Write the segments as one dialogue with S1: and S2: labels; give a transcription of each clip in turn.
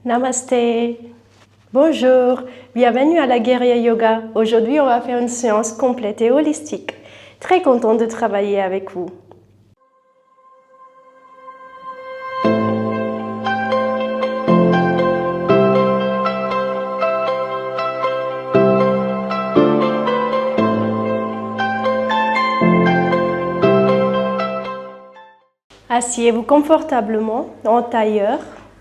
S1: Namasté. Bonjour, bienvenue à la Guerrier Yoga. Aujourd'hui, on va faire une séance complète et holistique. Très contente de travailler avec vous. Asseyez-vous confortablement en tailleur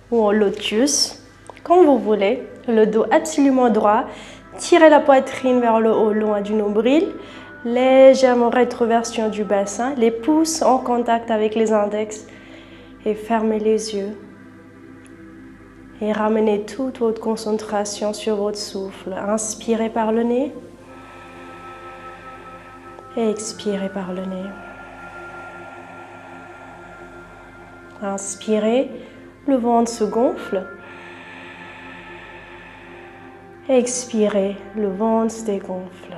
S1: ou en lotus, comme vous voulez. Le dos absolument droit. Tirez la poitrine vers le haut, loin du nombril. Légèrement rétroversion du bassin. Les pouces en contact avec les index. Et fermez les yeux. Et ramenez toute votre concentration sur votre souffle. Inspirez par le nez. Et expirez par le nez. Inspirez, le ventre se gonfle. Expirez, le ventre se dégonfle.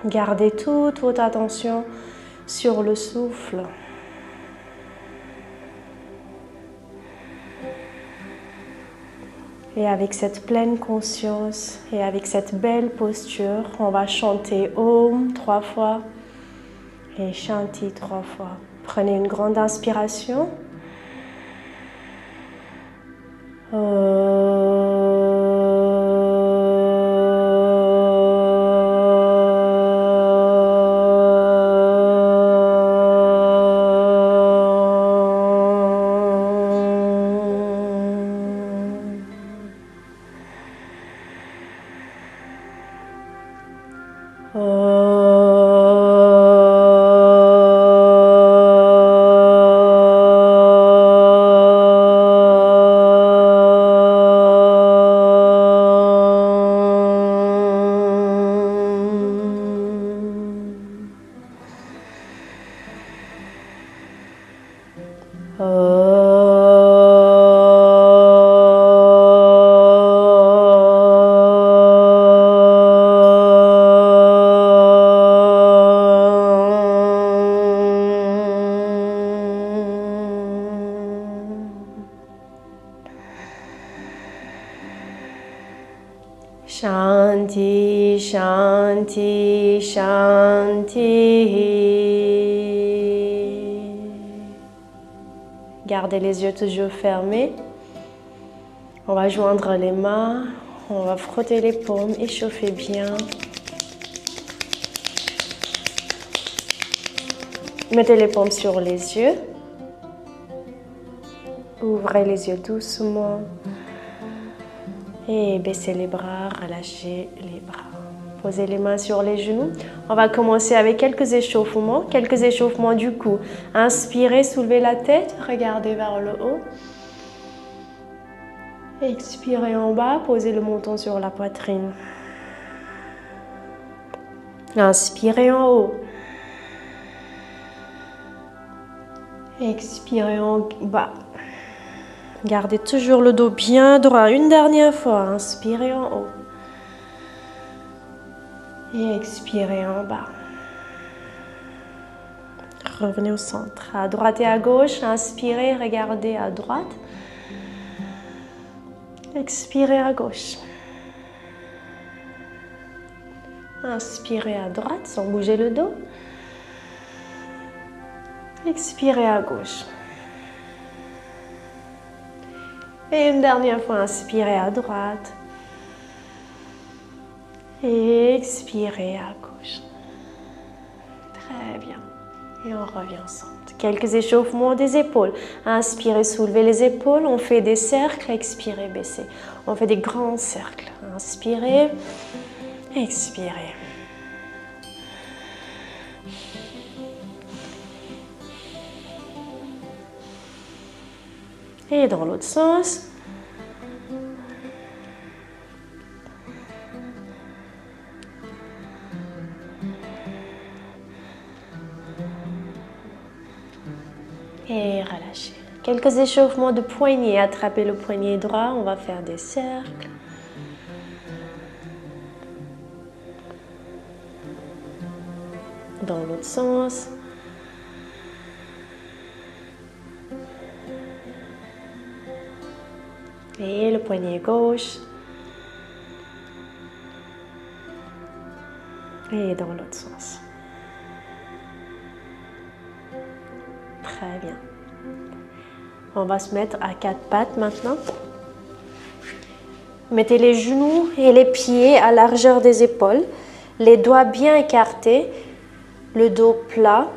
S1: Gardez toute votre attention sur le souffle. Et avec cette pleine conscience et avec cette belle posture, on va chanter Om 3 fois et Shanti 3 fois. Prenez une grande inspiration. Shanti, Shanti, Shanti. Gardez les yeux toujours fermés. On va joindre les mains, on va frotter les paumes, échauffer bien. Mettez les paumes sur les yeux. Ouvrez les yeux doucement. Et baissez les bras, relâchez les bras. Posez les mains sur les genoux. On va commencer avec quelques échauffements du cou. Inspirez, soulevez la tête, regardez vers le haut. Expirez en bas, posez le menton sur la poitrine. Inspirez en haut. Expirez en bas. Gardez toujours le dos bien droit. Une dernière fois, inspirez en haut. Et expirez en bas. Revenez au centre. À droite et à gauche, inspirez, regardez à droite. Expirez à gauche. Inspirez à droite sans bouger le dos. Expirez à gauche. Et une dernière fois, inspirez à droite. Et expirez à gauche. Très bien. Et on revient au centre. Quelques échauffements des épaules. Inspirez, soulevez les épaules. On fait des cercles. Expirez, baissez. On fait des grands cercles. Inspirez. Expirez. Et dans l'autre sens. Et relâchez. Quelques échauffements de poignets. Attrapez le poignet droit. On va faire des cercles. Dans l'autre sens. Et le poignet gauche. Et dans l'autre sens. Très bien. On va se mettre à quatre pattes maintenant. Mettez les genoux et les pieds à largeur des épaules. Les doigts bien écartés. Le dos plat.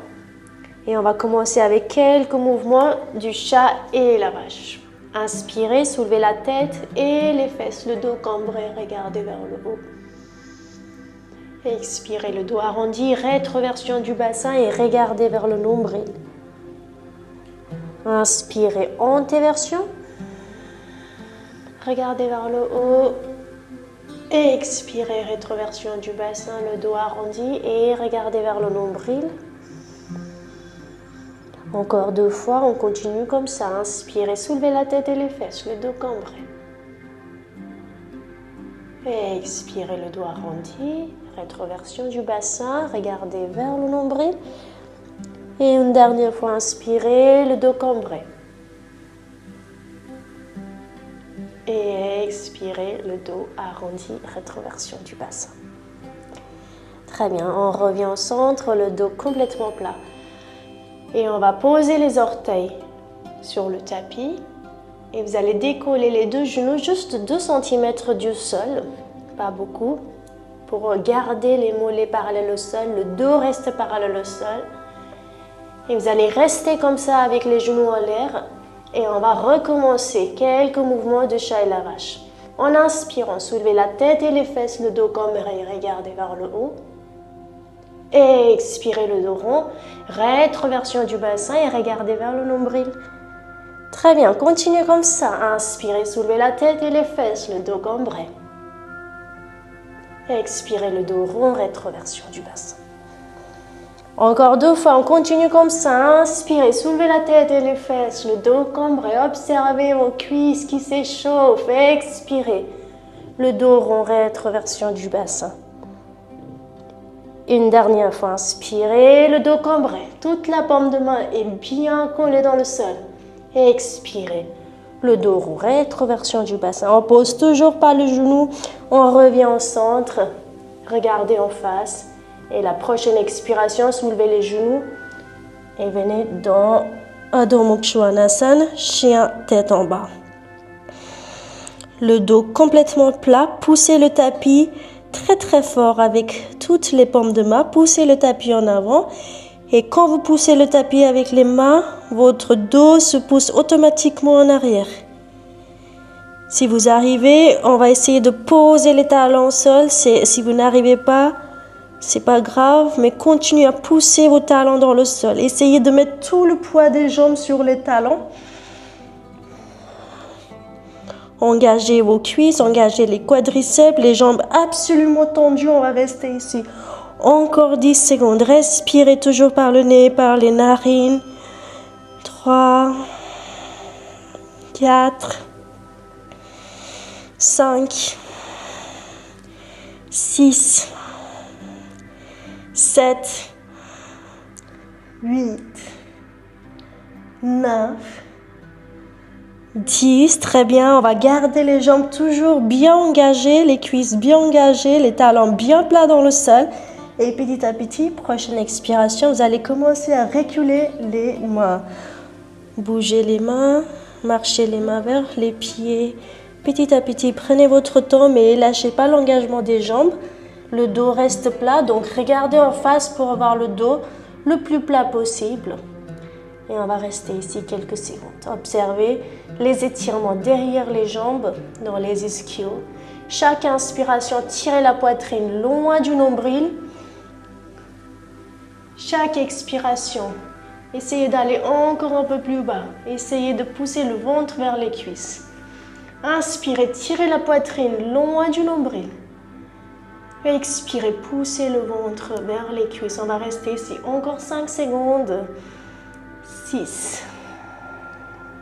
S1: Et on va commencer avec quelques mouvements du chat et la vache. Inspirez, soulevez la tête et les fesses. Le dos cambré, regardez vers le haut. Expirez, le dos arrondi, rétroversion du bassin et regardez vers le nombril. Inspirez, antéversion. Regardez vers le haut. Expirez, rétroversion du bassin, le dos arrondi et regardez vers le nombril. Encore deux fois, on continue comme ça. Inspirez, soulevez la tête et les fesses, le dos cambré. Expirez, le dos arrondi, rétroversion du bassin, regardez vers le nombril. Et une dernière fois, inspirez, le dos cambré. Et expirez, le dos arrondi, rétroversion du bassin. Très bien, on revient au centre, le dos complètement plat. Et on va poser les orteils sur le tapis. Et vous allez décoller les deux genoux juste 2 cm du sol, pas beaucoup, pour garder les mollets parallèles au sol, le dos reste parallèle au sol. Et vous allez rester comme ça avec les genoux en l'air. Et on va recommencer quelques mouvements de chat et la vache. En inspirant, soulevez la tête et les fesses, le dos cambré, regardez vers le haut. Et expirez le dos rond, rétroversion du bassin et regardez vers le nombril. Très bien, continuez comme ça. Inspirez, soulevez la tête et les fesses, le dos cambré. Expirez le dos rond, rétroversion du bassin. Encore deux fois, on continue comme ça. Inspirez, soulevez la tête et les fesses, le dos cambré. Observez vos cuisses qui s'échauffent. Expirez, le dos rond, rétroversion du bassin. Une dernière fois, inspirez, le dos cambré. Toute la paume de main est bien collée dans le sol. Expirez, le dos rond, rétroversion du bassin. On pose toujours pas le genou. On revient au centre. Regardez en face. Et la prochaine expiration, soulevez les genoux. Et venez dans Adho Mukha Svanasana, chien tête en bas. Le dos complètement plat. Poussez le tapis très très fort avec toutes les paumes de main. Poussez le tapis en avant. Et quand vous poussez le tapis avec les mains, votre dos se pousse automatiquement en arrière. Si vous arrivez, on va essayer de poser les talons au sol. Si vous n'arrivez pas, c'est pas grave, mais continuez à pousser vos talons dans le sol. Essayez de mettre tout le poids des jambes sur les talons. Engagez vos cuisses, engagez les quadriceps, les jambes absolument tendues. On va rester ici. Encore 10 secondes. Respirez toujours par le nez, par les narines. 3, 4, 5, 6, 7, 8, 9, 10. Très bien, on va garder les jambes toujours bien engagées, les cuisses bien engagées, les talons bien plats dans le sol. Et petit à petit, prochaine expiration, vous allez commencer à reculer les mains. Bougez les mains, marchez les mains vers les pieds. Petit à petit, prenez votre temps, mais lâchez pas l'engagement des jambes. Le dos reste plat, donc regardez en face pour avoir le dos le plus plat possible. Et on va rester ici quelques secondes. Observez les étirements derrière les jambes, dans les ischios. Chaque inspiration, tirez la poitrine loin du nombril. Chaque expiration, essayez d'aller encore un peu plus bas. Essayez de pousser le ventre vers les cuisses. Inspirez, tirez la poitrine loin du nombril. Expirez, poussez le ventre vers les cuisses. On va rester ici encore 5 secondes. 6,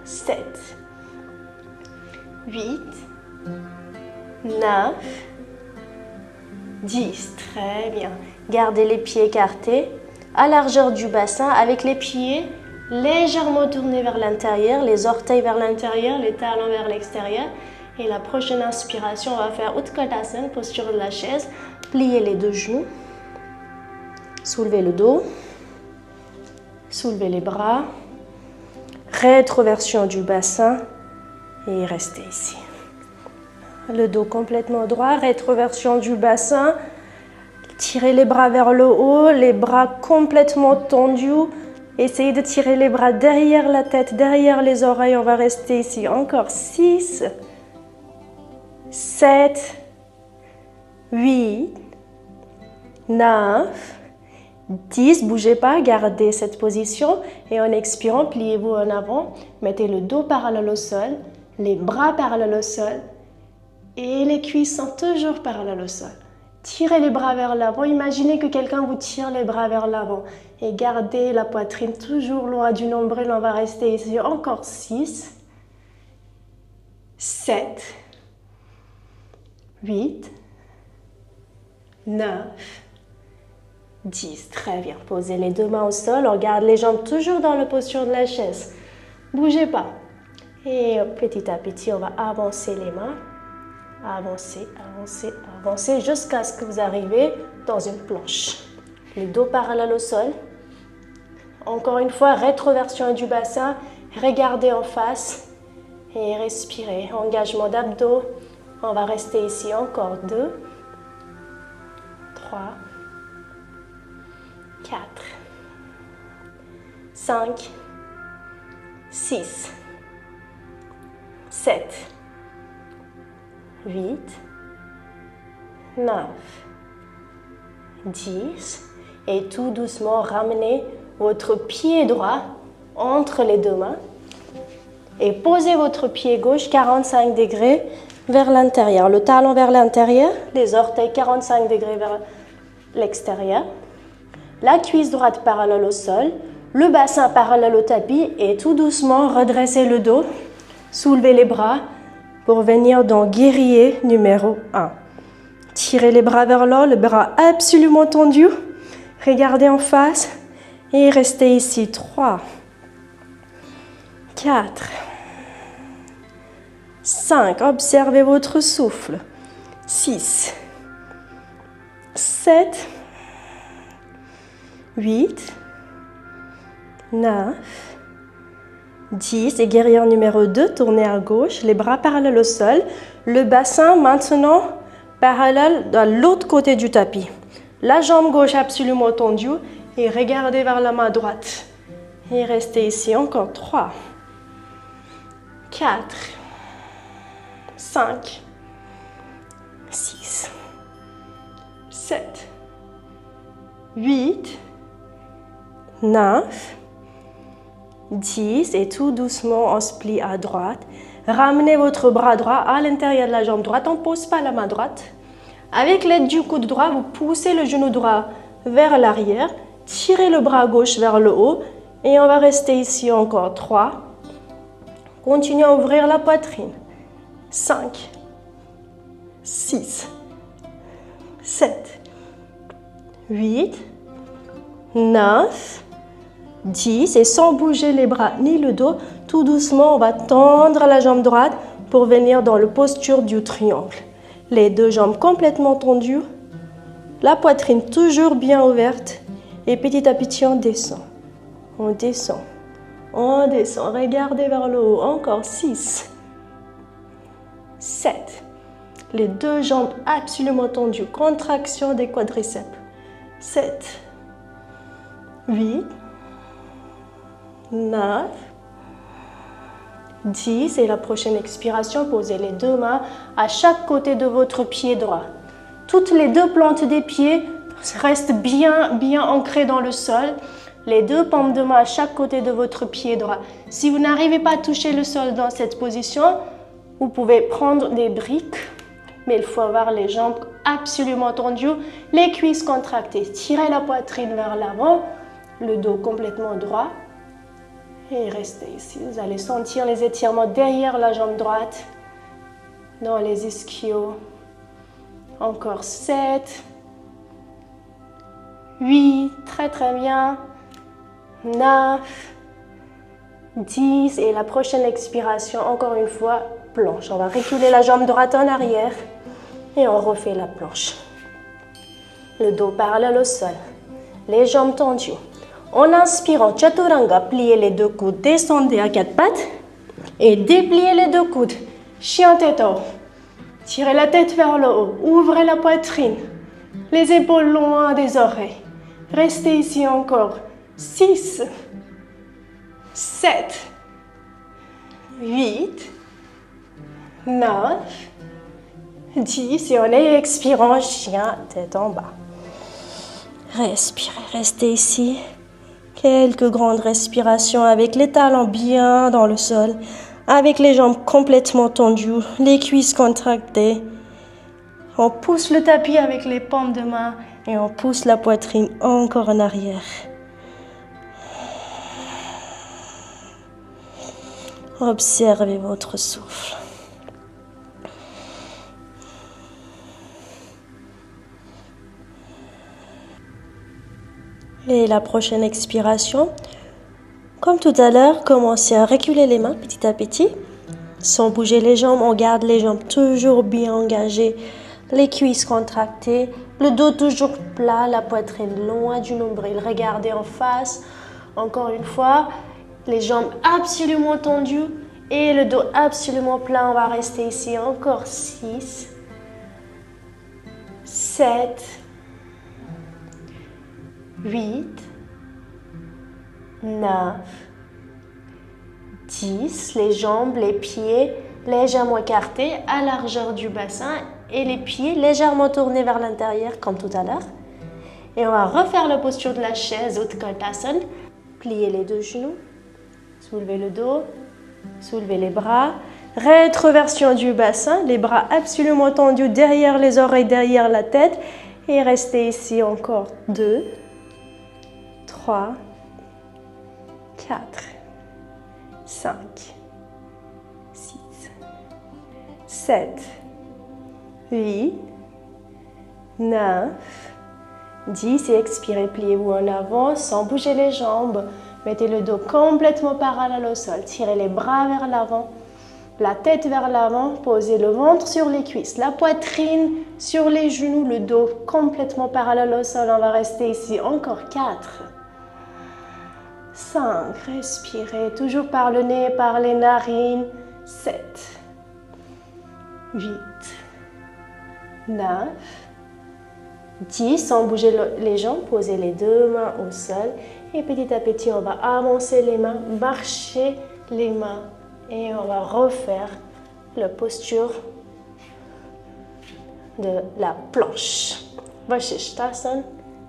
S1: 7, 8, 9, 10. Très bien. Gardez les pieds écartés à largeur du bassin avec les pieds Légèrement tourner vers l'intérieur, les orteils vers l'intérieur, les talons vers l'extérieur. Et la prochaine inspiration, on va faire Utkatasana, posture de la chaise. Plier les deux genoux. Soulevez le dos. Soulevez les bras. Rétroversion du bassin. Et restez ici. Le dos complètement droit, rétroversion du bassin. Tirez les bras vers le haut, les bras complètement tendus. Essayez de tirer les bras derrière la tête, derrière les oreilles. On va rester ici. Encore 6, 7, 8, 9, 10. Bougez pas, gardez cette position. Et en expirant, pliez-vous en avant. Mettez le dos parallèle au sol, les bras parallèles au sol. Et les cuisses sont toujours parallèles au sol. Tirez les bras vers l'avant. Imaginez que quelqu'un vous tire les bras vers l'avant. Et gardez la poitrine toujours loin du nombril. On va rester ici. Encore 6, 7, 8, 9, 10. Très bien. Posez les deux mains au sol. On garde les jambes toujours dans la posture de la chaise. Bougez pas. Et petit à petit, on va avancer les mains. Avancer, avancer, avancer jusqu'à ce que vous arrivez dans une planche. Le dos parallèle au sol. Encore une fois, rétroversion du bassin. Regardez en face et respirez. Engagement d'abdos. On va rester ici encore 2, 3, 4, 5, 6, 7, 8, 9, 10. Et tout doucement, ramenez votre pied droit entre les deux mains. Et posez votre pied gauche 45 degrés vers l'intérieur. Le talon vers l'intérieur, les orteils 45 degrés vers l'extérieur. La cuisse droite parallèle au sol, le bassin parallèle au tapis. Et tout doucement, redressez le dos, soulevez les bras pour venir dans guerrier numéro 1. Tirez les bras vers l'haut, le bras absolument tendu. Regardez en face et restez ici. 3, 4, 5. Observez votre souffle. 6, 7, 8, 9, 10. Et guerrière numéro 2, tournez à gauche, les bras parallèles au sol. Le bassin maintenant parallèle de l'autre côté du tapis. La jambe gauche absolument tendue et regardez vers la main droite. Et restez ici encore 3, 4, 5, 6, 7, 8, 9, 10. Et tout doucement, on se plie à droite. Ramenez votre bras droit à l'intérieur de la jambe droite. On ne pose pas la main droite. Avec l'aide du coude droit, vous poussez le genou droit vers l'arrière. Tirez le bras gauche vers le haut. Et on va rester ici encore 3. Continuez à ouvrir la poitrine. 5, 6, 7, 8, 9, 10. Et sans bouger les bras ni le dos, tout doucement, on va tendre la jambe droite pour venir dans la posture du triangle. Les deux jambes complètement tendues, la poitrine toujours bien ouverte. Et petit à petit, on descend. On descend. On descend. Regardez vers le haut. Encore 6, 7. Les deux jambes absolument tendues. Contraction des quadriceps. 7, 8, 9, 10. Et la prochaine expiration, posez les deux mains à chaque côté de votre pied droit. Toutes les deux plantes des pieds restent bien ancrées dans le sol. Les deux paumes de main à chaque côté de votre pied droit. Si vous n'arrivez pas à toucher le sol dans cette position, vous pouvez prendre des briques, mais il faut avoir les jambes absolument tendues, les cuisses contractées. Tirez la poitrine vers l'avant, le dos complètement droit. Et restez ici. Vous allez sentir les étirements derrière la jambe droite, dans les ischios. Encore 7, 8, très bien. 9, 10 et la prochaine expiration, encore une fois, planche. On va reculer la jambe droite en arrière et on refait la planche. Le dos parallèle au sol, les jambes tendues. En inspirant, Chaturanga, pliez les deux coudes, descendez à quatre pattes et dépliez les deux coudes. Chien tête haut. Tirez la tête vers le haut, ouvrez la poitrine, les épaules loin des oreilles. Restez ici encore. 6, 7, 8, 9, 10 et on est expirant, chien, tête en bas. Respirez, restez ici. Quelques grandes respirations avec les talons bien dans le sol, avec les jambes complètement tendues, les cuisses contractées. On pousse le tapis avec les paumes de main et on pousse la poitrine encore en arrière. Observez votre souffle. Et la prochaine expiration, comme tout à l'heure, commencez à reculer les mains petit à petit. Sans bouger les jambes, on garde les jambes toujours bien engagées, les cuisses contractées, le dos toujours plat, la poitrine loin du nombril. Regardez en face, encore une fois, les jambes absolument tendues et le dos absolument plat. On va rester ici encore 6, 7, 8, 9, 10, les jambes, les pieds légèrement écartés à largeur du bassin et les pieds légèrement tournés vers l'intérieur comme tout à l'heure. Et on va refaire la posture de la chaise, Utkatasana. Pliez les deux genoux, soulevez le dos, soulevez les bras. Rétroversion du bassin, les bras absolument tendus derrière les oreilles, derrière la tête. Et restez ici encore 2, 3, 4, 5, 6, 7, 8, 9, 10 et expirez, pliez-vous en avant sans bouger les jambes. Mettez le dos complètement parallèle au sol, tirez les bras vers l'avant, la tête vers l'avant, posez le ventre sur les cuisses, la poitrine sur les genoux, le dos complètement parallèle au sol. On va rester ici encore 4, 5, respirez toujours par le nez, par les narines, 7, 8, 9, 10, sans bouger les jambes, posez les deux mains au sol et petit à petit on va avancer les mains, marcher les mains et on va refaire la posture de la planche. Vasishthasana,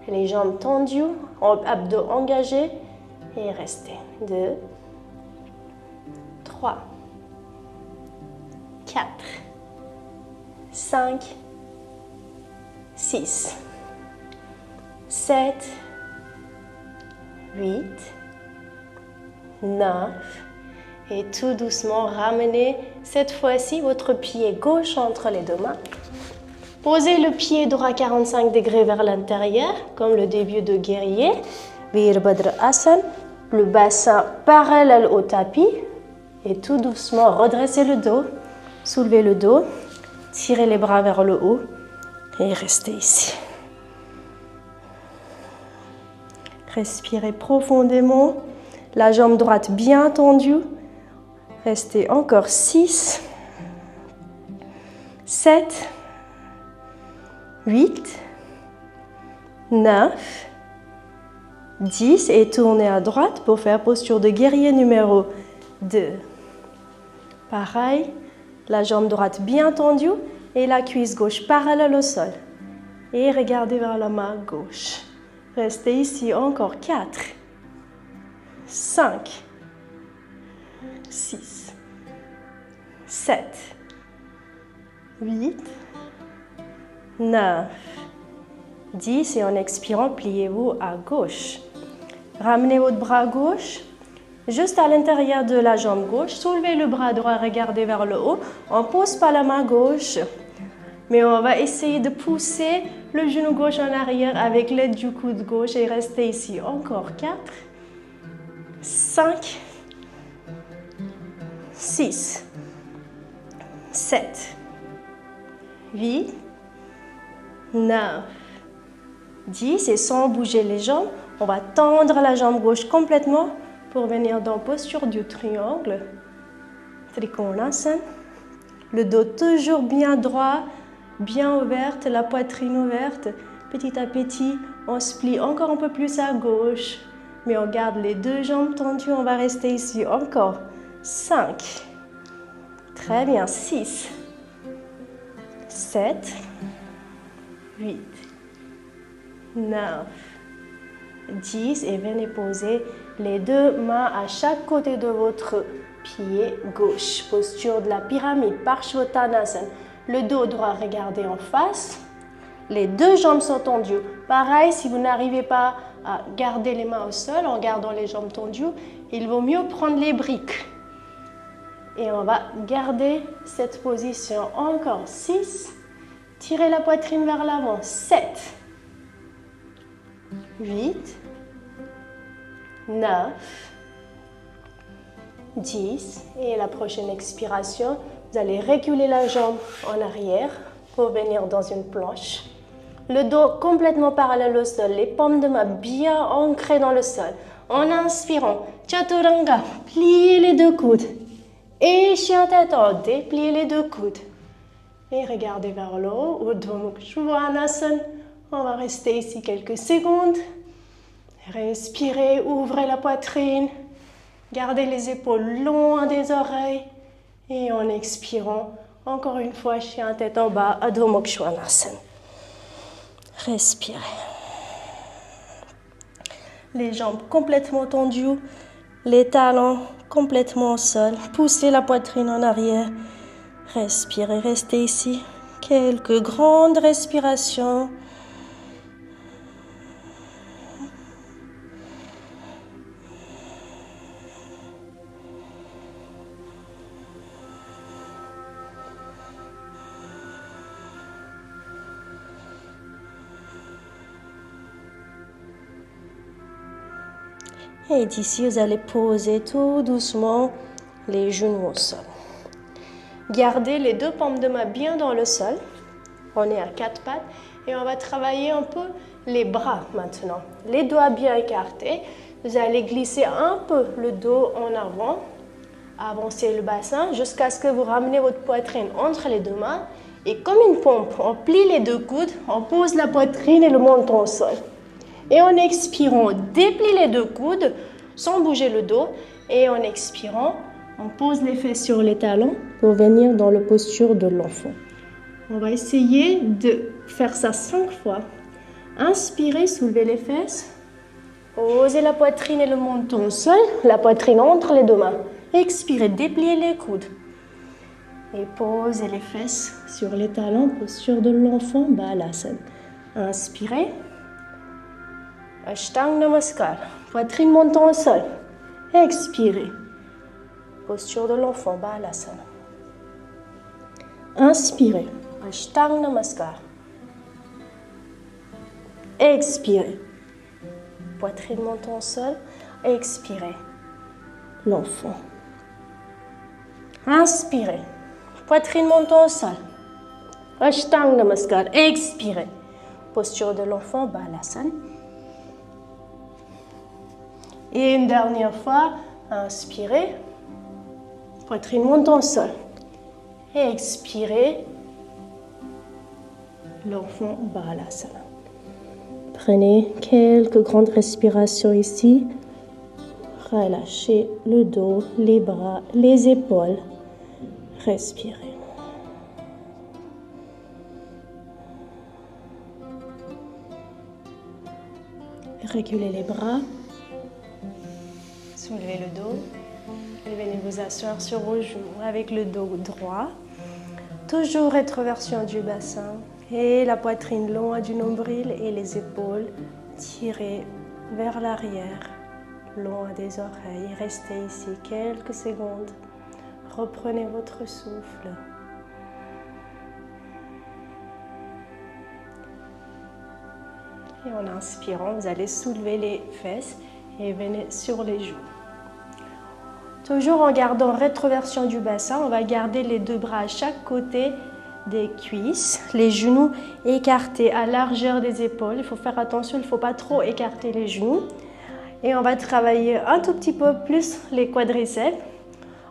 S1: les jambes tendues, abdos engagés et restez. 2, 3, 4, 5, 6, 7, 8, 9 et tout doucement ramenez cette fois-ci votre pied gauche entre les deux mains. Posez le pied droit 45 degrés vers l'intérieur comme le début de guerrier. Virabhadra Asana, le bassin parallèle au tapis et tout doucement redressez le dos, soulevez le dos, tirez les bras vers le haut et restez ici. Respirez profondément, la jambe droite bien tendue. Restez encore 6, 7, 8, 9, 10 et tournez à droite pour faire posture de guerrier numéro 2. Pareil, la jambe droite bien tendue et la cuisse gauche parallèle au sol. Et regardez vers la main gauche. Restez ici encore 4, 5, 6, 7, 8, 9, 10 et en expirant, pliez-vous à gauche. Ramenez votre bras gauche juste à l'intérieur de la jambe gauche. Soulevez le bras droit, regardez vers le haut. On ne pose pas la main gauche, mais on va essayer de pousser le genou gauche en arrière avec l'aide du coude gauche et restez ici encore 4, 5, 6, 7, 8, 9, 10. Et sans bouger les jambes, on va tendre la jambe gauche complètement pour venir dans la posture du triangle. Trikonasana. Le dos toujours bien droit, bien ouverte, la poitrine ouverte. Petit à petit, on se plie encore un peu plus à gauche. Mais on garde les deux jambes tendues, on va rester ici. Encore 5. Très bien. 6, 7, 8, 9, 10. Et venez poser les deux mains à chaque côté de votre pied gauche. Posture de la pyramide, Parshvottanasana. Le dos droit, regardez en face. Les deux jambes sont tendues. Pareil, si vous n'arrivez pas à garder les mains au sol en gardant les jambes tendues, il vaut mieux prendre les briques. Et on va garder cette position. Encore 6. Tirez la poitrine vers l'avant. 7, 8, 9, 10. Et la prochaine expiration, vous allez reculer la jambe en arrière pour venir dans une planche. Le dos complètement parallèle au sol, les paumes de main bien ancrées dans le sol. En inspirant, Chaturanga, pliez les deux coudes. Et chien tête haute, dépliez les deux coudes. Et regardez vers le haut, Urdhva Mukha Svanasana. On va rester ici quelques secondes. Respirez, ouvrez la poitrine. Gardez les épaules loin des oreilles. Et en expirant, encore une fois, chien tête en bas, Adho Mukha Svanasana. Respirez. Les jambes complètement tendues, les talons complètement au sol. Poussez la poitrine en arrière. Respirez, restez ici. Quelques grandes respirations. Et d'ici, vous allez poser tout doucement les genoux au sol. Gardez les deux paumes de main bien dans le sol. On est à quatre pattes et on va travailler un peu les bras maintenant. Les doigts bien écartés. Vous allez glisser un peu le dos en avant. Avancez le bassin jusqu'à ce que vous ramenez votre poitrine entre les deux mains. Et comme une pompe, on plie les deux coudes, on pose la poitrine et le menton au sol. Et en expirant, déplie les deux coudes sans bouger le dos. Et en expirant, on pose les fesses sur les talons pour venir dans la posture de l'enfant. On va essayer de faire ça 5 fois. Inspirez, soulevez les fesses. Posez la poitrine et le menton au sol. La poitrine entre les deux mains. Expirez, dépliez les coudes. Et posez les fesses sur les talons, posture de l'enfant, Balasana. Inspirez. Ashtanga Namaskar. Poitrine, menton au sol. Expirez. Posture de l'enfant, Balasana. Inspirez. Ashtanga Namaskar. Expirez. Poitrine, menton au sol. Expirez. L'enfant. Inspirez. Poitrine, menton au sol. Ashtanga Namaskar. Expirez. Posture de l'enfant, Balasana. Et une dernière fois, inspirez. Poitrine, menton au sol. Expirez. L'enfant, Balasana. Prenez quelques grandes respirations ici. Relâchez le dos, les bras, les épaules. Respirez. Reculez les bras. Soulevez le dos. Et venez vous asseoir sur vos genoux avec le dos droit. Toujours rétroversion du bassin. Et la poitrine loin du nombril et les épaules tirées vers l'arrière, loin des oreilles. Restez ici quelques secondes. Reprenez votre souffle. Et en inspirant, vous allez soulever les fesses et venez sur les joues. Toujours en gardant rétroversion du bassin, on va garder les deux bras à chaque côté des cuisses, les genoux écartés à largeur des épaules. Il faut faire attention, il ne faut pas trop écarter les genoux. Et on va travailler un tout petit peu plus les quadriceps.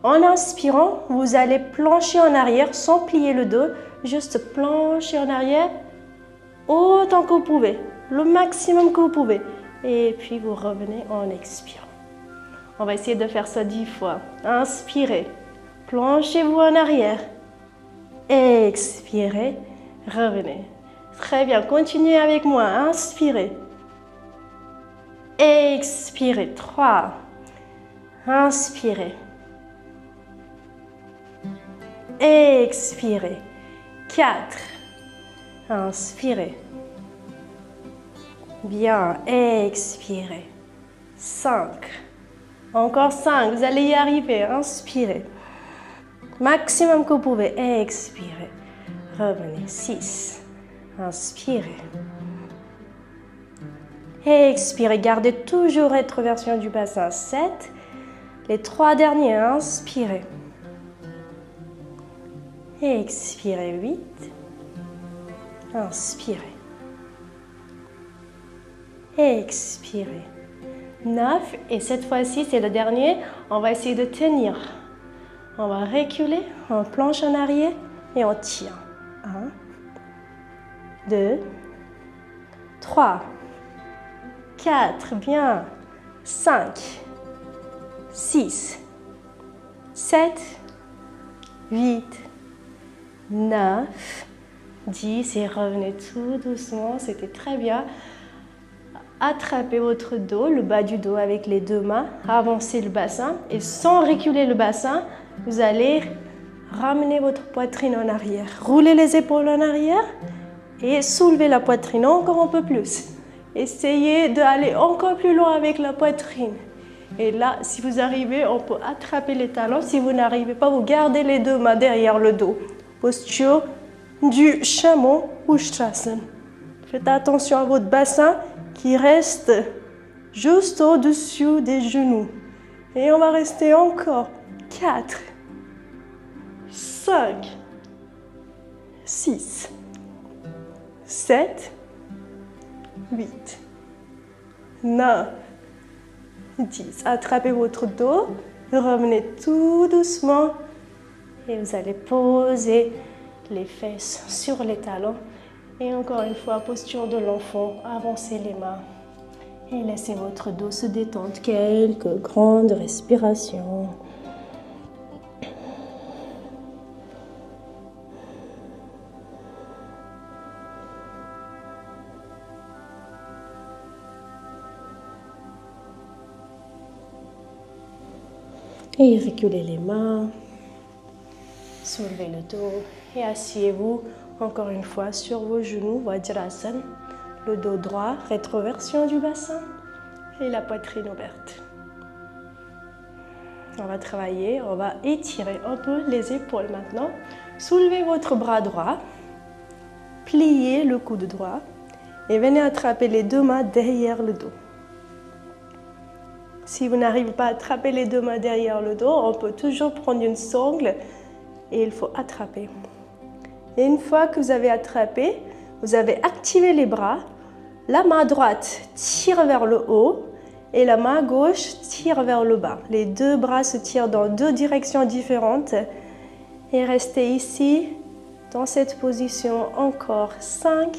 S1: En inspirant, vous allez plancher en arrière sans plier le dos, juste plancher en arrière autant que vous pouvez, le maximum que vous pouvez. Et puis vous revenez en expirant. On va essayer de faire ça 10 fois. Inspirez, planchez-vous en arrière. Expirez, revenez. Très bien, continuez avec moi. Inspirez. Expirez. 3. Inspirez. Expirez. 4. Inspirez. Bien, expirez. 5. Encore 5, vous allez y arriver. Inspirez. Maximum que vous pouvez. Expirez. Revenez. 6. Inspirez. Expirez. Gardez toujours rétroversion du bassin. 7. Les 3 derniers. Inspirez. Expirez. 8. Inspirez. Expirez. 9. Et cette fois-ci, c'est le dernier. On va essayer de tenir. On va reculer, on planche en arrière et on tire. 1, 2, 3, 4, bien. 5, 6, 7, 8, 9, 10 et revenez tout doucement, c'était très bien. Attrapez votre dos, le bas du dos avec les deux mains, avancez le bassin et sans reculer le bassin, vous allez ramener votre poitrine en arrière. Roulez les épaules en arrière et soulevez la poitrine encore un peu plus. Essayez d'aller encore plus loin avec la poitrine. Et là, si vous arrivez, on peut attraper les talons. Si vous n'arrivez pas, vous gardez les deux mains derrière le dos. Posture du chameau ou Ustrasana. Faites attention à votre bassin qui reste juste au-dessus des genoux. Et on va rester encore 4, 5, 6, 7, 8, 9, 10. Attrapez votre dos, revenez tout doucement et vous allez poser les fesses sur les talons. Et encore une fois, posture de l'enfant, avancez les mains et laissez votre dos se détendre. Quelques grandes respirations. Et reculez les mains, soulevez le dos et asseyez-vous encore une fois sur vos genoux, Vajrasana, le dos droit, rétroversion du bassin et la poitrine ouverte. On va travailler, on va étirer un peu les épaules maintenant. Soulevez votre bras droit, pliez le coude droit et venez attraper les deux mains derrière le dos. Si vous n'arrivez pas à attraper les deux mains derrière le dos, on peut toujours prendre une sangle et il faut attraper. Et une fois que vous avez attrapé, vous avez activé les bras. La main droite tire vers le haut et la main gauche tire vers le bas. Les deux bras se tirent dans deux directions différentes. Et restez ici, dans cette position, encore 5,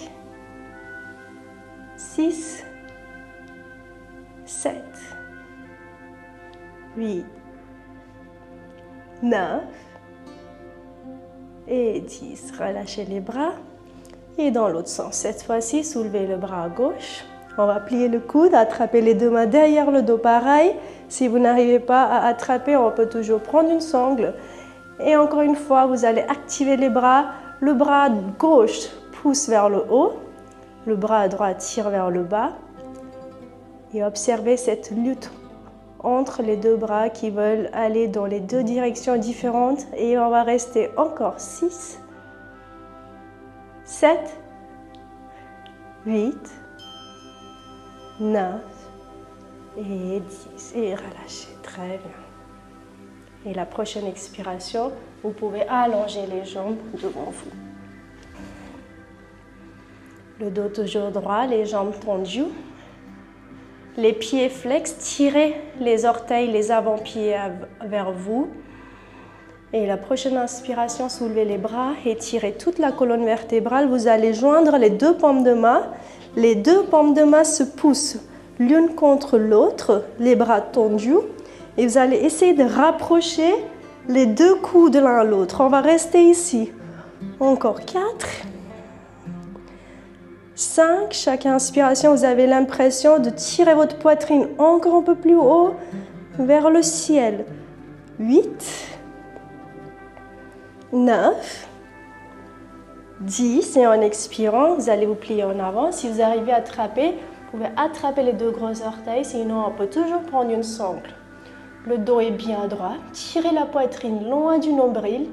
S1: 6, 7, 8, 9 et 10. Relâchez les bras. Et dans l'autre sens, cette fois-ci, soulevez le bras à gauche. On va plier le coude, attraper les deux mains derrière le dos, pareil. Si vous n'arrivez pas à attraper, on peut toujours prendre une sangle. Et encore une fois, vous allez activer les bras. Le bras gauche pousse vers le haut. Le bras droit tire vers le bas. Et observez cette lutte entre les deux bras qui veulent aller dans les deux directions différentes. Et on va rester encore 6, 7, 8, 9 et 10. Et relâchez, très bien. Et la prochaine expiration, vous pouvez allonger les jambes devant vous. Le dos toujours droit, les jambes tendues. Les pieds flex, tirez les orteils, les avant-pieds vers vous. Et la prochaine inspiration, soulevez les bras et tirez toute la colonne vertébrale. Vous allez joindre les deux paumes de main. Les deux paumes de main se poussent l'une contre l'autre, les bras tendus. Et vous allez essayer de rapprocher les deux coudes de l'un à l'autre. On va rester ici. Encore 4. 5. Chaque inspiration, vous avez l'impression de tirer votre poitrine encore un peu plus haut vers le ciel. 8. 9. 10. Et en expirant, vous allez vous plier en avant. Si vous arrivez à attraper, vous pouvez attraper les deux gros orteils. Sinon, on peut toujours prendre une sangle. Le dos est bien droit. Tirez la poitrine loin du nombril.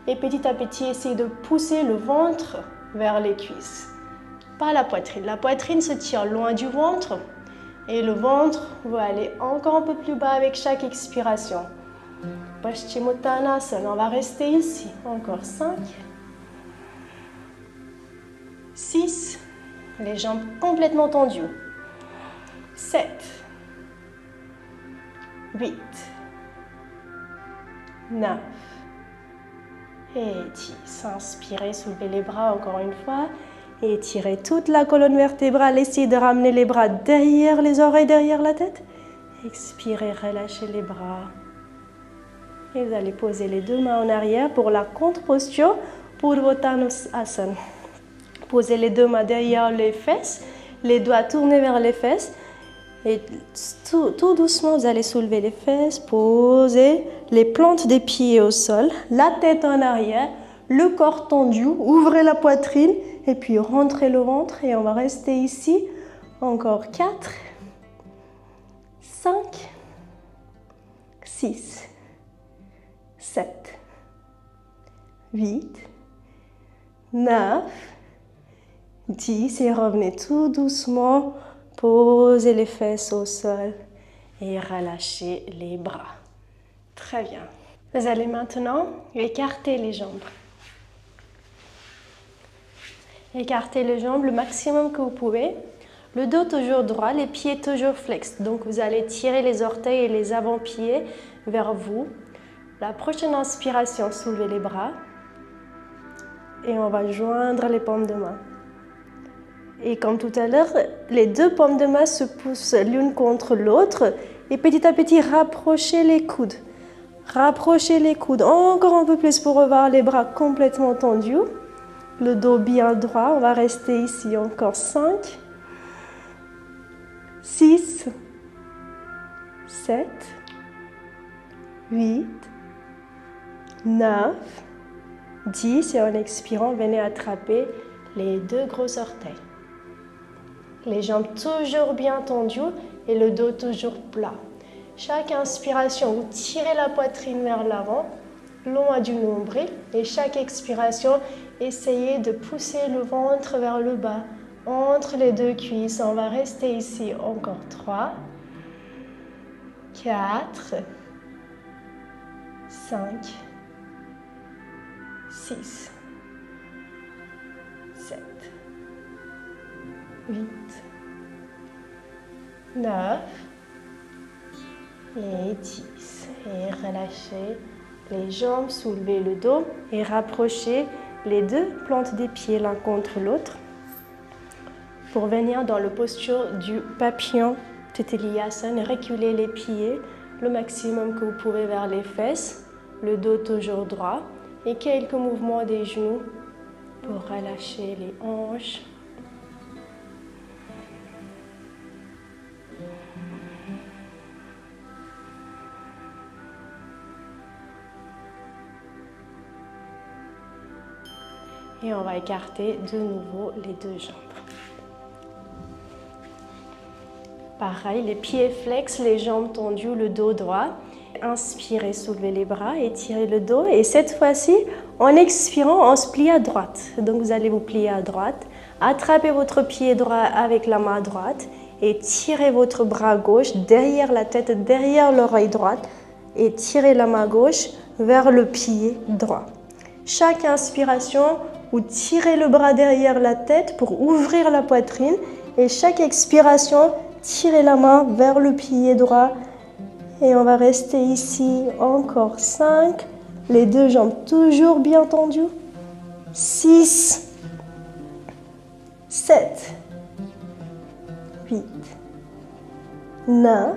S1: Et petit à petit, essayez de pousser le ventre vers les cuisses. Pas la poitrine. La poitrine se tire loin du ventre. Et le ventre va aller encore un peu plus bas avec chaque expiration. Paschimottanasana. On va rester ici. Encore 5. 6. Les jambes complètement tendues. 7. 8. 9. Et 10. Inspirez, soulevez les bras encore une fois. Et étirez toute la colonne vertébrale. Essayez de ramener les bras derrière les oreilles, derrière la tête. Expirez, relâchez les bras. Et vous allez poser les deux mains en arrière pour la contre-posture Purvottanasana. Posez les deux mains derrière les fesses, les doigts tournés vers les fesses. Et tout doucement, vous allez soulever les fesses, poser les plantes des pieds au sol, la tête en arrière, le corps tendu, ouvrez la poitrine et puis rentrez le ventre. Et on va rester ici. Encore 4, 5, 6, 7, 8, 9, 10 et revenez tout doucement, posez les fesses au sol et relâchez les bras. Très bien. Vous allez maintenant écarter les jambes. Écartez les jambes le maximum que vous pouvez. Le dos toujours droit, les pieds toujours flex. Donc vous allez tirer les orteils et les avant-pieds vers vous. La prochaine inspiration, soulevez les bras. Et on va joindre les paumes de main. Et comme tout à l'heure, les deux paumes de main se poussent l'une contre l'autre. Et petit à petit, rapprochez les coudes. Rapprochez les coudes encore un peu plus pour revoir les bras complètement tendus. Le dos bien droit. On va rester ici encore 5, 6, 7, 8, 9, 10. Et en expirant, venez attraper les deux gros orteils. Les jambes toujours bien tendues et le dos toujours plat. Chaque inspiration, vous tirez la poitrine vers l'avant, loin du nombril. Et chaque expiration, essayez de pousser le ventre vers le bas, entre les deux cuisses. On va rester ici encore 3, 4, 5, 6, 7, 8, 9 et 10. Et relâchez les jambes, soulevez le dos et rapprochez les deux plantes des pieds l'un contre l'autre pour venir dans la posture du papillon Titiyasana. Reculez les pieds le maximum que vous pouvez vers les fesses, le dos toujours droit et quelques mouvements des genoux pour relâcher les hanches. Et on va écarter de nouveau les deux jambes. Pareil, les pieds flex, les jambes tendues, le dos droit. Inspirez, soulevez les bras, étirez le dos. Et cette fois-ci, en expirant, on se plie à droite. Donc vous allez vous plier à droite. Attrapez votre pied droit avec la main droite et tirez votre bras gauche derrière la tête, derrière l'oreille droite. et tirez la main gauche vers le pied droit. Chaque inspiration, vous tirez le bras derrière la tête pour ouvrir la poitrine et chaque expiration, tirez la main vers le pied droit et on va rester ici encore 5. Les deux jambes toujours bien tendues. 6, 7, 8, 9,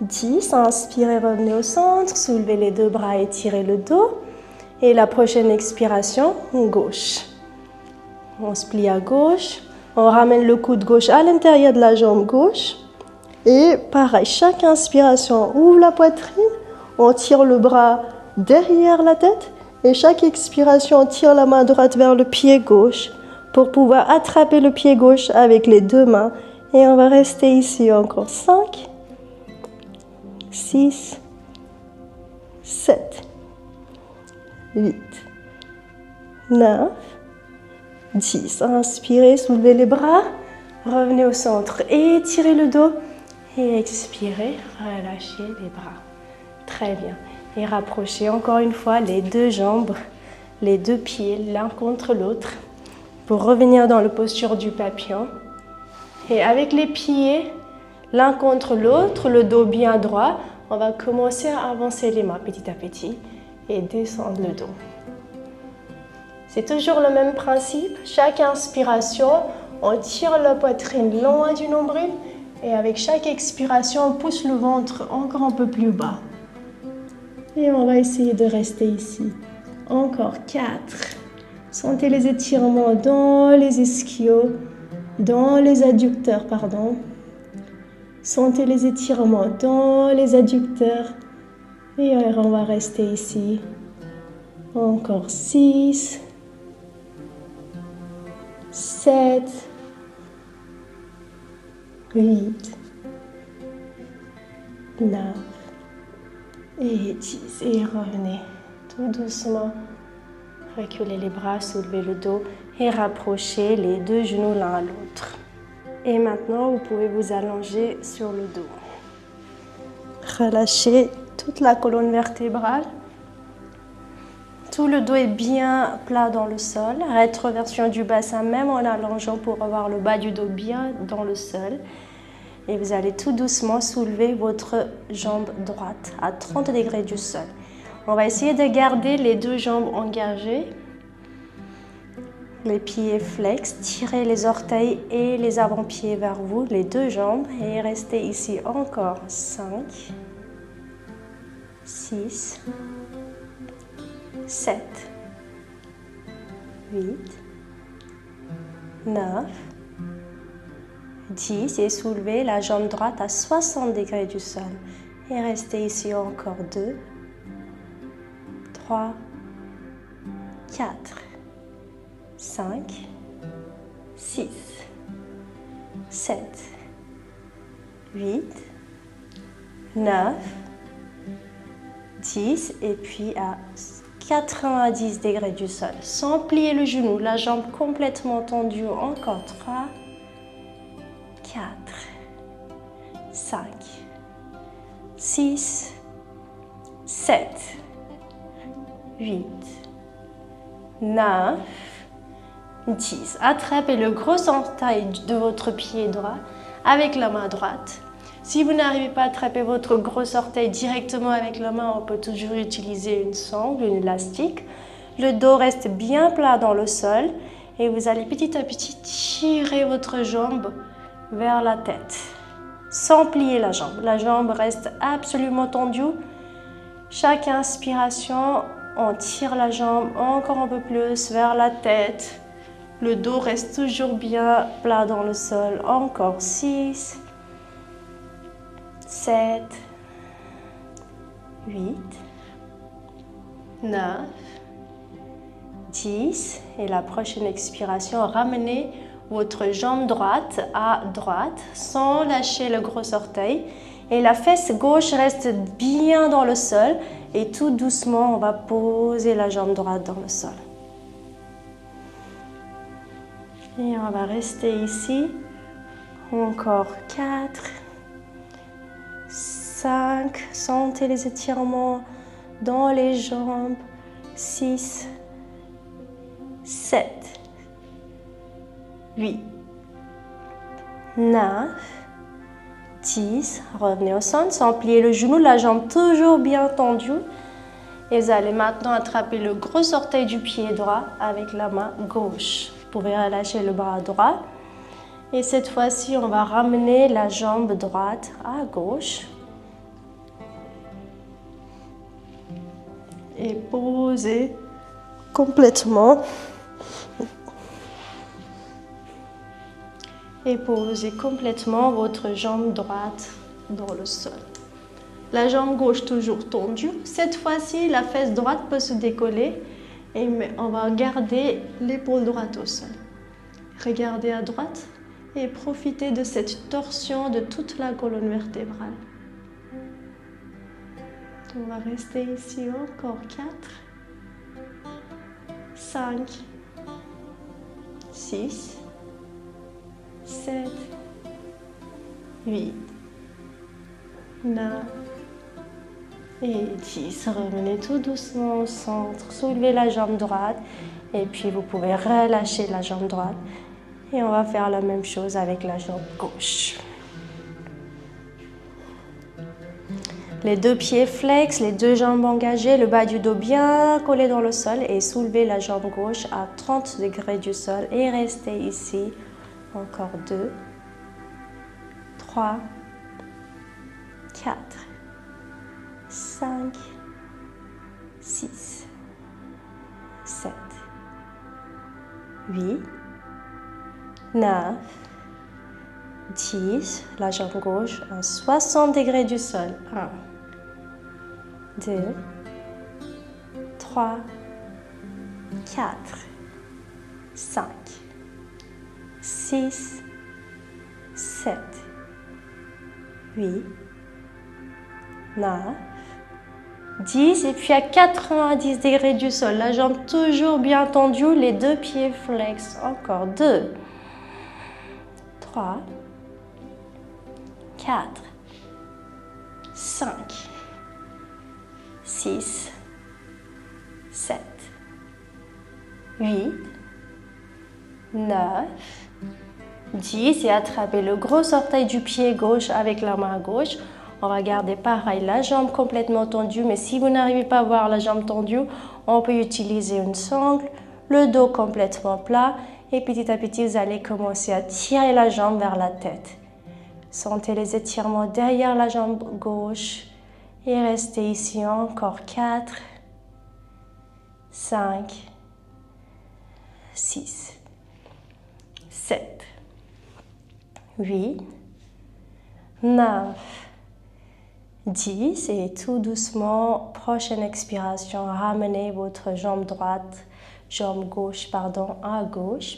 S1: 10. Inspirez, revenez au centre, soulevez les deux bras et tirez le dos. Et la prochaine expiration, gauche. On se plie à gauche, on ramène le coude gauche à l'intérieur de la jambe gauche. Et pareil, chaque inspiration ouvre la poitrine, on tire le bras derrière la tête. Et chaque expiration, on tire la main droite vers le pied gauche pour pouvoir attraper le pied gauche avec les deux mains. Et on va rester ici encore 5, 6, 7, 8, 9, 10. Inspirez, soulevez les bras, revenez au centre, étirez le dos et expirez, relâchez les bras. Très bien. Et rapprochez encore une fois les deux jambes, les deux pieds l'un contre l'autre pour revenir dans la posture du papillon. Et avec les pieds l'un contre l'autre, le dos bien droit, on va commencer à avancer les mains petit à petit et descendre le dos. C'est toujours le même principe. Chaque inspiration, on tire la poitrine loin du nombril et avec chaque expiration, on pousse le ventre encore un peu plus bas. Et on va essayer de rester ici. Encore 4. Sentez les étirements dans les ischios, dans les adducteurs, pardon. Sentez les étirements dans les adducteurs. Et alors, on va rester ici. Encore 6, 7, 8, 9 et 10. Et revenez tout doucement. Reculez les bras, soulevez le dos et rapprochez les deux genoux l'un à l'autre. Et maintenant, vous pouvez vous allonger sur le dos. Relâchez toute la colonne vertébrale. Tout le dos est bien plat dans le sol. Rétroversion du bassin, même en allongeant pour avoir le bas du dos bien dans le sol. Et vous allez tout doucement soulever votre jambe droite à 30 degrés du sol. On va essayer de garder les deux jambes engagées. Les pieds flex, tirez les orteils et les avant-pieds vers vous, les deux jambes. Et restez ici encore 5, 6, 7, 8, 9, 10 et soulevez la jambe droite à 60 degrés du sol. Et restez ici encore 2, 3, 4, 5, 6, 7, 8, 9, 10 et puis à 90 degrés du sol. Sans plier le genou, la jambe complètement tendue. Encore 3, 4, 5, 6, 7, 8, 9, 10. Attrapez le gros orteil de votre pied droit avec la main droite. Si vous n'arrivez pas à attraper votre gros orteil directement avec la main, on peut toujours utiliser une sangle, une élastique. Le dos reste bien plat dans le sol et vous allez petit à petit tirer votre jambe vers la tête sans plier la jambe. La jambe reste absolument tendue. Chaque inspiration, on tire la jambe encore un peu plus vers la tête. Le dos reste toujours bien plat dans le sol. Encore 6, 7, 8, 9, 10. Et la prochaine expiration, ramenez votre jambe droite à droite sans lâcher le gros orteil. Et la fesse gauche reste bien dans le sol. Et tout doucement, on va poser la jambe droite dans le sol. Et on va rester ici. Encore 4, 5, sentez les étirements dans les jambes. 6, 7, 8, 9, 10. Revenez au centre sans plier le genou, la jambe toujours bien tendue. Et vous allez maintenant attraper le gros orteil du pied droit avec la main gauche. Vous pouvez relâcher le bras droit. Et cette fois-ci, on va ramener la jambe droite à gauche. Et poser complètement. Et posez complètement votre jambe droite dans le sol. La jambe gauche toujours tendue. Cette fois-ci, la fesse droite peut se décoller et on va garder l'épaule droite au sol. Regardez à droite et profitez de cette torsion de toute la colonne vertébrale. On va rester ici encore 4, 5, 6, 7, 8, 9 et 10. Revenez tout doucement au centre. Soulevez la jambe droite et puis vous pouvez relâcher la jambe droite. Et on va faire la même chose avec la jambe gauche. Les deux pieds flex, les deux jambes engagées, le bas du dos bien collé dans le sol et soulevez la jambe gauche à 30 degrés du sol et restez ici. Encore 2, 3, 4, 5, 6, 7, 8, 9, 10. La jambe gauche à 60 degrés du sol. 1, 2, 3, 4, 5, 6, 7, 8, 9, 10. Et puis à 90 degrés du sol, la jambe toujours bien tendue, les deux pieds flex. Encore 2, 3, 4, 5, 6, 7, 8, 9, 10 et attrapez le gros orteil du pied gauche avec la main gauche. On va garder pareil la jambe complètement tendue, mais si vous n'arrivez pas à voir la jambe tendue, on peut utiliser une sangle, le dos complètement plat et petit à petit vous allez commencer à tirer la jambe vers la tête. Sentez les étirements derrière la jambe gauche et restez ici encore 4, 5, 6, 7, 8, 9, 10 et tout doucement, prochaine expiration, ramenez votre jambe droite, jambe gauche, à gauche.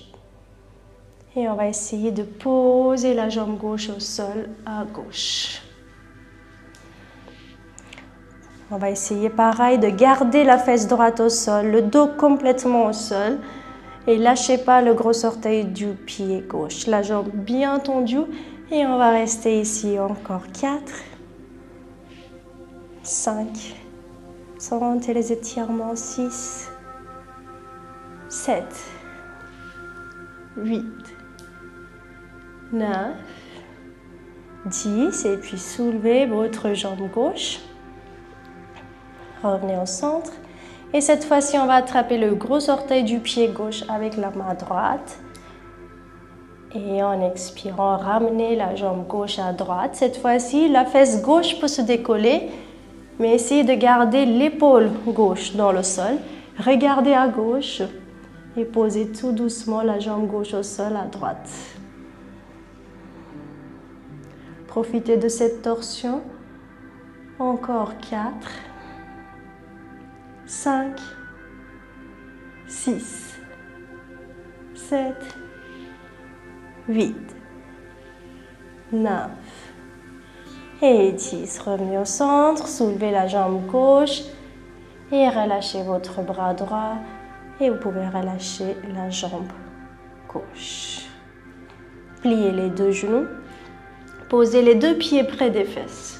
S1: Et on va essayer de poser la jambe gauche au sol à gauche. On va essayer pareil de garder la fesse droite au sol, le dos complètement au sol. Et lâchez pas le gros orteil du pied gauche. La jambe bien tendue. Et on va rester ici encore 4, 5, sentez les étirements, 6, 7, 8, 9, 10 et puis soulevez votre jambe gauche. Revenez au centre. Et cette fois-ci, on va attraper le gros orteil du pied gauche avec la main droite. Et en expirant, ramenez la jambe gauche à droite. Cette fois-ci, la fesse gauche peut se décoller, mais essayez de garder l'épaule gauche dans le sol. Regardez à gauche et posez tout doucement la jambe gauche au sol à droite. Profitez de cette torsion. Encore 4, 5, 6, 7, 8, 9 et 10. Revenez au centre, soulevez la jambe gauche et relâchez votre bras droit et vous pouvez relâcher la jambe gauche. Pliez les deux genoux, posez les deux pieds près des fesses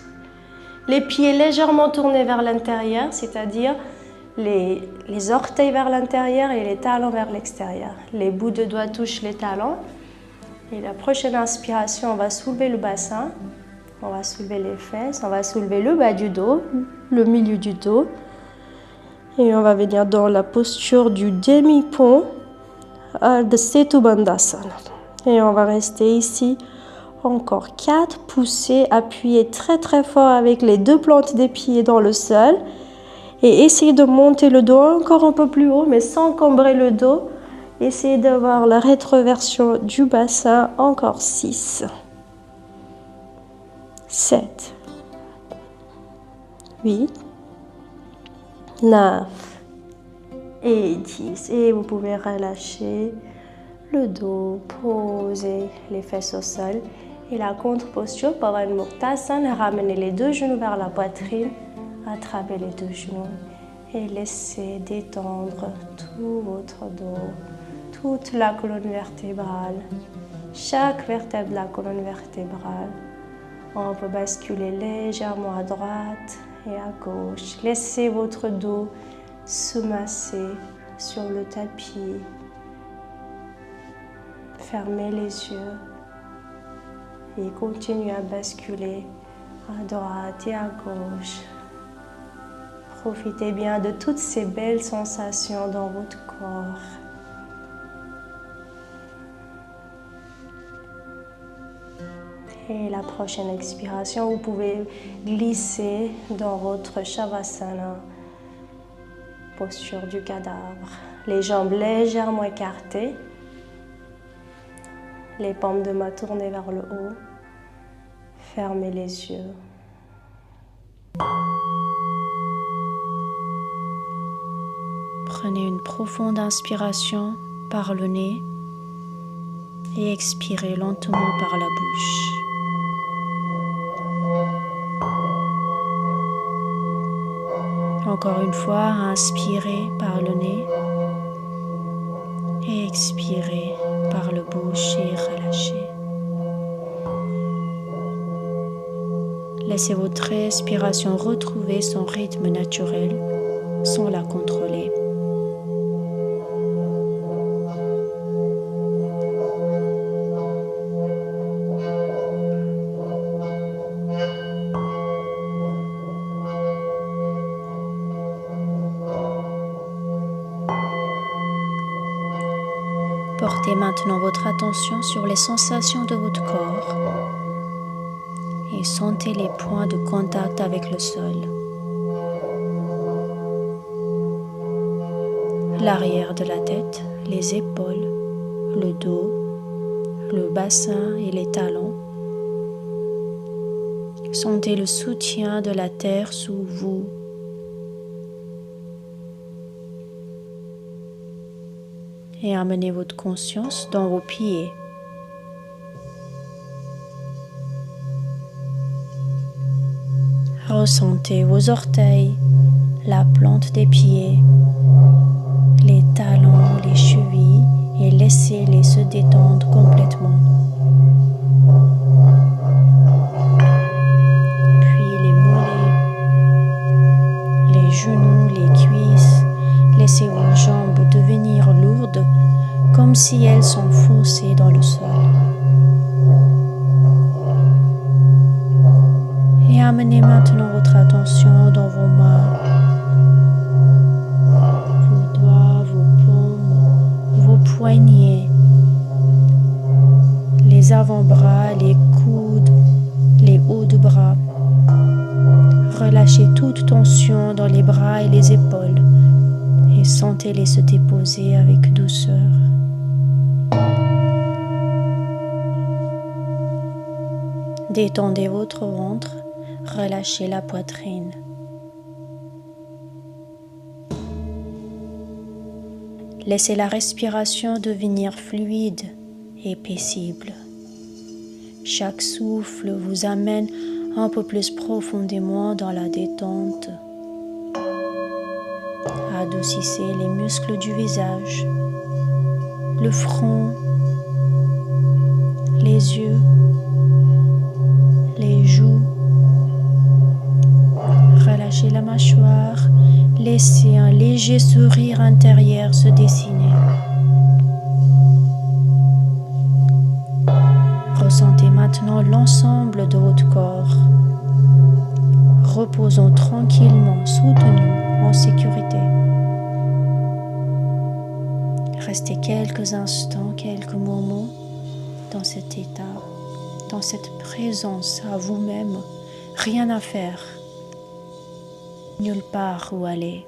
S1: Les pieds légèrement tournés vers l'intérieur, c'est-à-dire les orteils vers l'intérieur et les talons vers l'extérieur. Les bouts de doigts touchent les talons. Et la prochaine inspiration, on va soulever le bassin, on va soulever les fesses, on va soulever le bas du dos, le milieu du dos. Et on va venir dans la posture du demi-pont de Setu Bandhasana. Et on va rester ici encore 4 poussées, appuyez très très fort avec les 2 plantes des pieds dans le sol. Et essayez de monter le dos encore un peu plus haut, mais sans encombrer le dos. Essayez d'avoir la rétroversion du bassin, encore 6, 7, 8, 9 et 10. Et vous pouvez relâcher le dos, poser les fesses au sol. Et la contre-posture, Pavan Muktasana, ramenez les 2 genoux vers la poitrine, attrapez les 2 genoux et laissez détendre tout votre dos, toute la colonne vertébrale, chaque vertèbre de la colonne vertébrale. On peut basculer légèrement à droite et à gauche. Laissez votre dos se masser sur le tapis. Fermez les yeux et continuez à basculer à droite et à gauche. Profitez bien de toutes ces belles sensations dans votre corps. Et la prochaine expiration, vous pouvez glisser dans votre Shavasana, posture du cadavre. Les jambes légèrement écartées, les paumes de main tournées vers le haut. Fermez les yeux.
S2: Prenez une profonde inspiration par le nez et expirez lentement par la bouche. Encore une fois, inspirez par le nez et expirez par la bouche et relâchez. Laissez votre respiration retrouver son rythme naturel sans la contrôler. Portez maintenant votre attention sur les sensations de votre corps et sentez les points de contact avec le sol. L'arrière de la tête, les épaules, le dos, le bassin et les talons. Sentez le soutien de la terre sous vous. Et amenez votre conscience dans vos pieds. Ressentez vos orteils, la plante des pieds, les talons, les chevilles et laissez-les se détendre complètement. Puis les mollets, les genoux, les cuisses, laissez vos jambes devenir lourdes comme si elles s'enfonçaient dans le sol. Et amenez maintenant votre attention dans vos mains, vos doigts, vos paumes, vos poignets, les avant-bras, les coudes, les hauts de bras. Relâchez toute tension dans les bras et les épaules et sentez-les se déposer avec douceur. Détendez votre ventre, relâchez la poitrine. Laissez la respiration devenir fluide et paisible. Chaque souffle vous amène un peu plus profondément dans la détente. Adoucissez les muscles du visage, le front, les yeux, les joues, relâchez la mâchoire, laissez un léger sourire intérieur se dessiner. Ressentez maintenant l'ensemble de votre corps, reposant tranquillement, soutenu, en sécurité. Restez quelques instants, quelques moments dans cet état, dans cette présence à vous-même, rien à faire, nulle part où aller.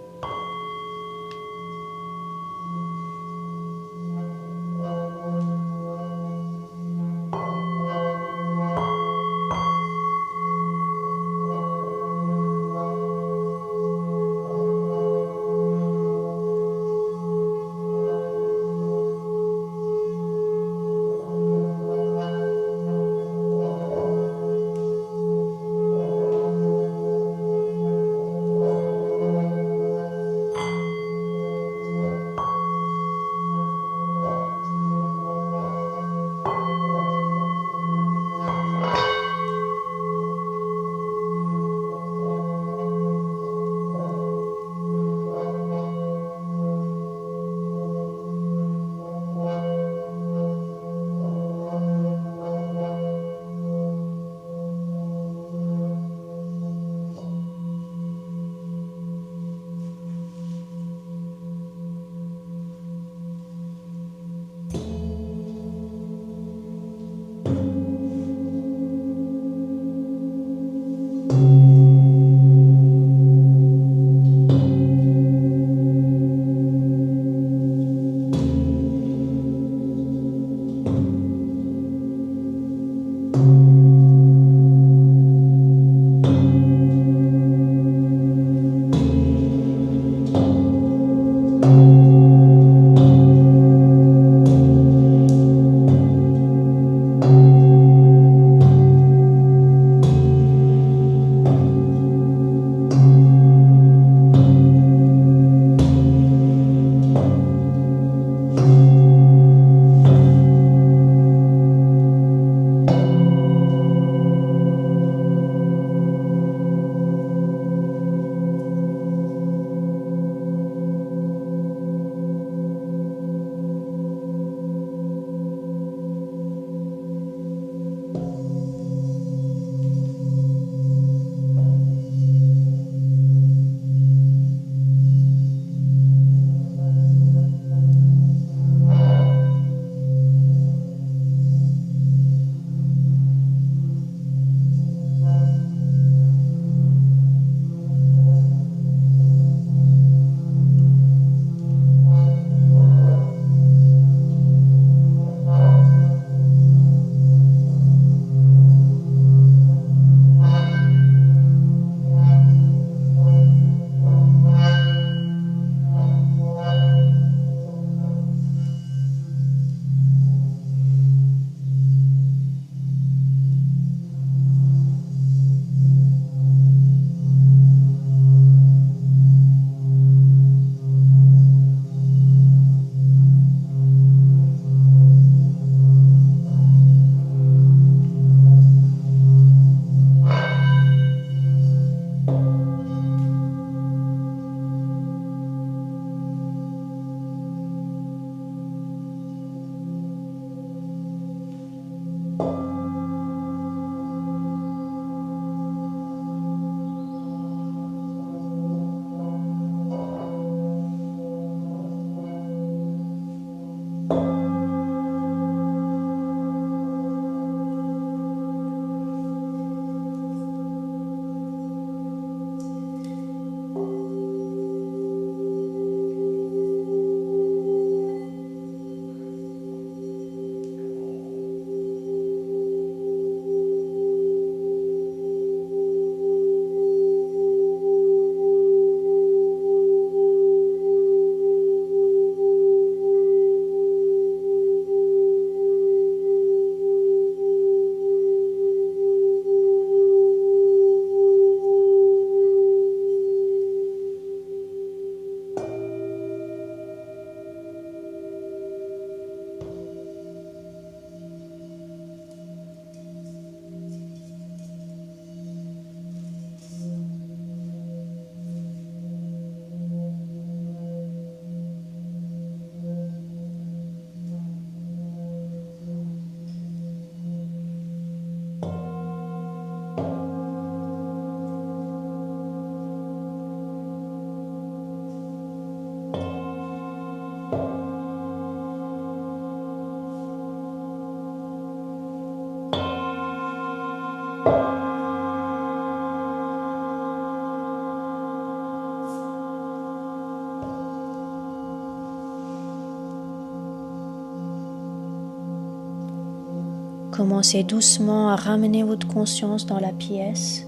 S2: Commencez doucement à ramener votre conscience dans la pièce.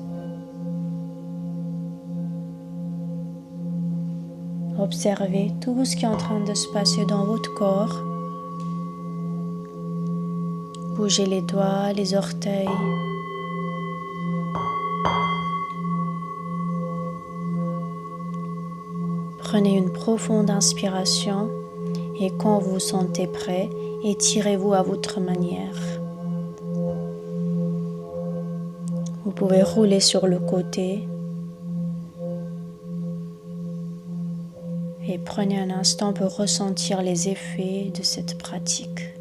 S2: Observez tout ce qui est en train de se passer dans votre corps. Bougez les doigts, les orteils. Prenez une profonde inspiration et quand vous vous sentez prêt, étirez-vous à votre manière. Vous pouvez rouler sur le côté et prenez un instant pour ressentir les effets de cette pratique.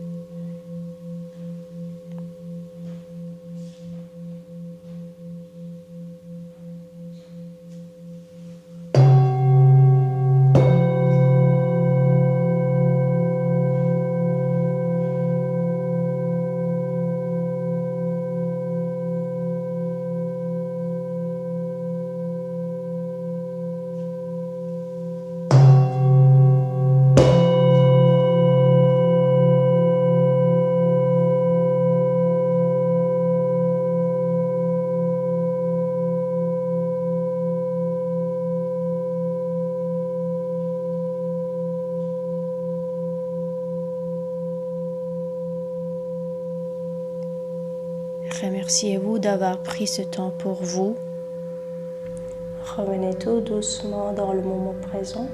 S2: Remerciez-vous d'avoir pris ce temps pour vous.
S1: Revenez tout doucement dans le moment présent.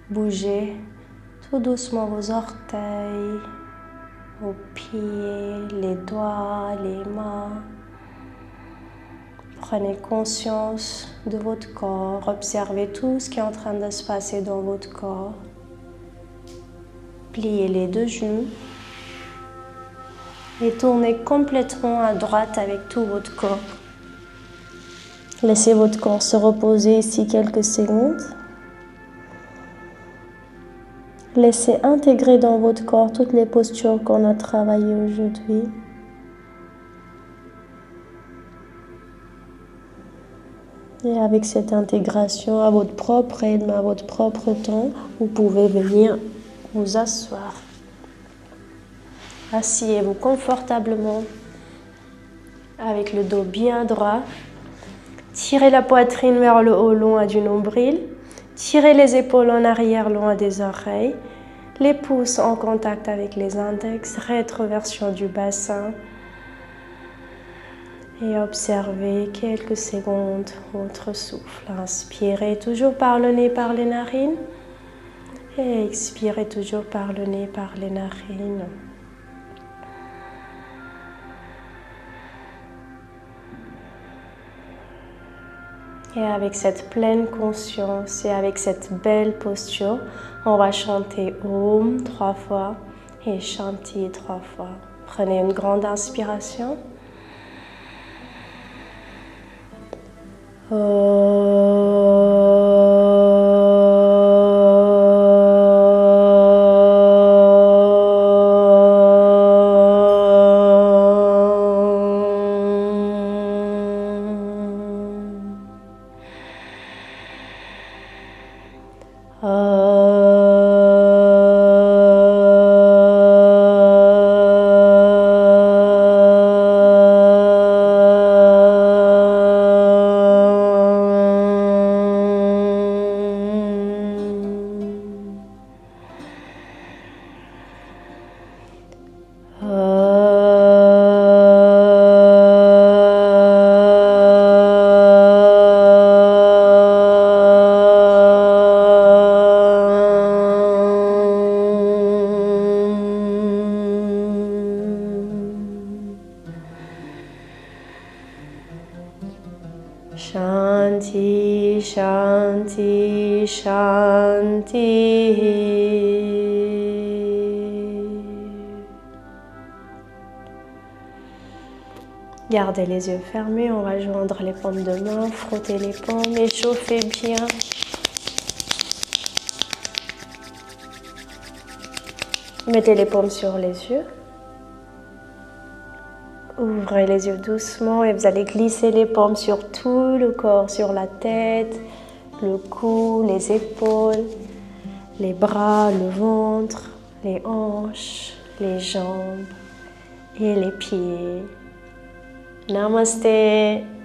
S1: Bougez tout doucement vos orteils, vos pieds, les doigts, les mains. Prenez conscience de votre corps. Observez tout ce qui est en train de se passer dans votre corps. Pliez les deux genoux. Et tournez complètement à droite avec tout votre corps. Laissez votre corps se reposer ici quelques secondes. Laissez intégrer dans votre corps toutes les postures qu'on a travaillées aujourd'hui. Et avec cette intégration à votre propre rythme, à votre propre temps, vous pouvez venir vous asseoir. Asseyez-vous confortablement avec le dos bien droit. Tirez la poitrine vers le haut, loin du nombril. Tirez les épaules en arrière, loin des oreilles. Les pouces en contact avec les index. Rétroversion du bassin. Et observez quelques secondes votre souffle. Inspirez toujours par le nez, par les narines. Et expirez toujours par le nez, par les narines. Et avec cette pleine conscience et avec cette belle posture, on va chanter Om 3 fois et Shanti 3 fois. Prenez une grande inspiration. Shanti, Shanti, Shanti. Gardez les yeux fermés, on va joindre les paumes de main, frotter les paumes, échauffez bien. Mettez les paumes sur les yeux. Ouvrez les yeux doucement et vous allez glisser les paumes sur tout le corps, sur la tête, le cou, les épaules, les bras, le ventre, les hanches, les jambes et les pieds. Namaste.